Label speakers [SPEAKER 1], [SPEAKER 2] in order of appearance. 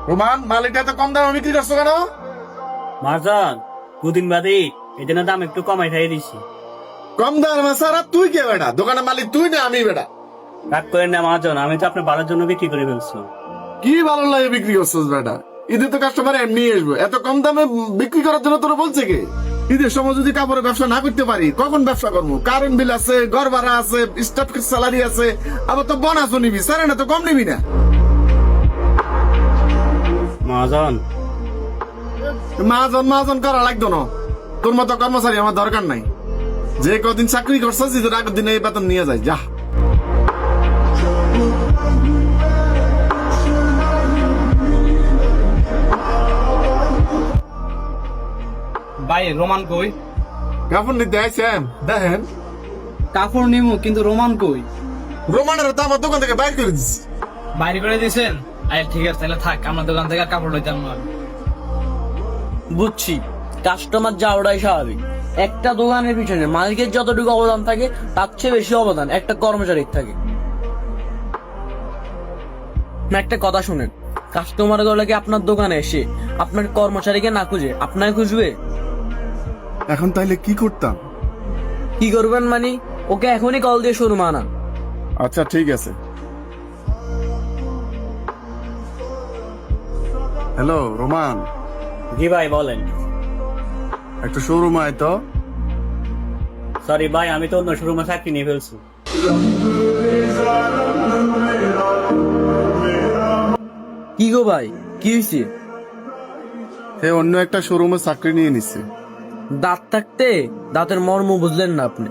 [SPEAKER 1] Roman, মালিকটা তো কম দামে বিক্রি করছো কেন?
[SPEAKER 2] মহাজন দুদিন বাদে এই জন্য দাম একটু কমাই খাই দিছি।
[SPEAKER 1] কম দামে সারা তুই কে বেটা? দোকানের মালিক তুই না আমি বেটা?
[SPEAKER 2] রাগ করেন না মহাজন, আমি তো আপনার ভালোর জন্য বিক্রি করে ফেলছি।
[SPEAKER 1] কি ভালো লাগে বিক্রি করছিস বেটা? ঈদে তো কাস্টমার এমনি আসবো, এত কম দামে বিক্রি করার জন্য তোরা বলছে কি? ঈদের সময় যদি কাপড়ের ব্যবসা না করতে পারি কখন ব্যবসা করবো? কারেন্ট বিল আছে, ঘর ভাড়া আছে, স্টাফ স্যালারি আছে, আবার তো বোনাসও নিবি, স্যার না তো কম নিবি না।
[SPEAKER 2] মহাজন
[SPEAKER 1] মাহাজন করা লাগতো না, তোর মতো কর্মচারী আমার দরকার নাই। যে কদিন চাকরি করছিস ঈদের আগের দিনে এই বেতন নিয়ে যায় যা।
[SPEAKER 3] ভাই রোমান কই?
[SPEAKER 1] কাপড় নিতে আইছেন দেখেন,
[SPEAKER 3] কাপড় নিমু কিন্তু রোমান কই?
[SPEAKER 1] রোমানের তো আমার দোকান থেকে বাইর করে দিচ্ছি।
[SPEAKER 3] বাইরে করে দিয়েছেন? আরে ঠিক আছে, তাহলে থাক, আমার দোকান থেকে আর কাপড় লইতাম না।
[SPEAKER 4] বুঝছি, কাস্টমার যাওয়াটাই স্বাভাবিক। একটা দোকানের পিছনে মালিকের যতটুকু অবদান থাকে তার চেয়ে বেশি অবদান একটা কর্মচারীর থাকে। না, একটা কথা শুনেন, কাস্টমার গুলো কি আপনার দোকানে এসে আপনার কর্মচারীকে না খুঁজে আপনাকে খুঁজবে?
[SPEAKER 1] এখন তাইলে কি করতাম?
[SPEAKER 4] কি করবেন মানে? ওকে এখনই কল দিয়ে শোরুম আনা।
[SPEAKER 1] আচ্ছা ঠিক আছে। হ্যালো রোমান,
[SPEAKER 2] জি ভাই বলেন।
[SPEAKER 1] একটু শোরুম আয় তো।
[SPEAKER 2] সরি ভাই, আমি তো অন্য শোরুমে চাকরি নিয়ে ফেলছি।
[SPEAKER 4] কি গো ভাই, কি হয়েছে?
[SPEAKER 1] সে অন্য একটা শোরুমে চাকরি নিয়ে নিচ্ছে।
[SPEAKER 4] দাঁত থাকতে দাঁতের মর্ম বুঝলেন না আপনি।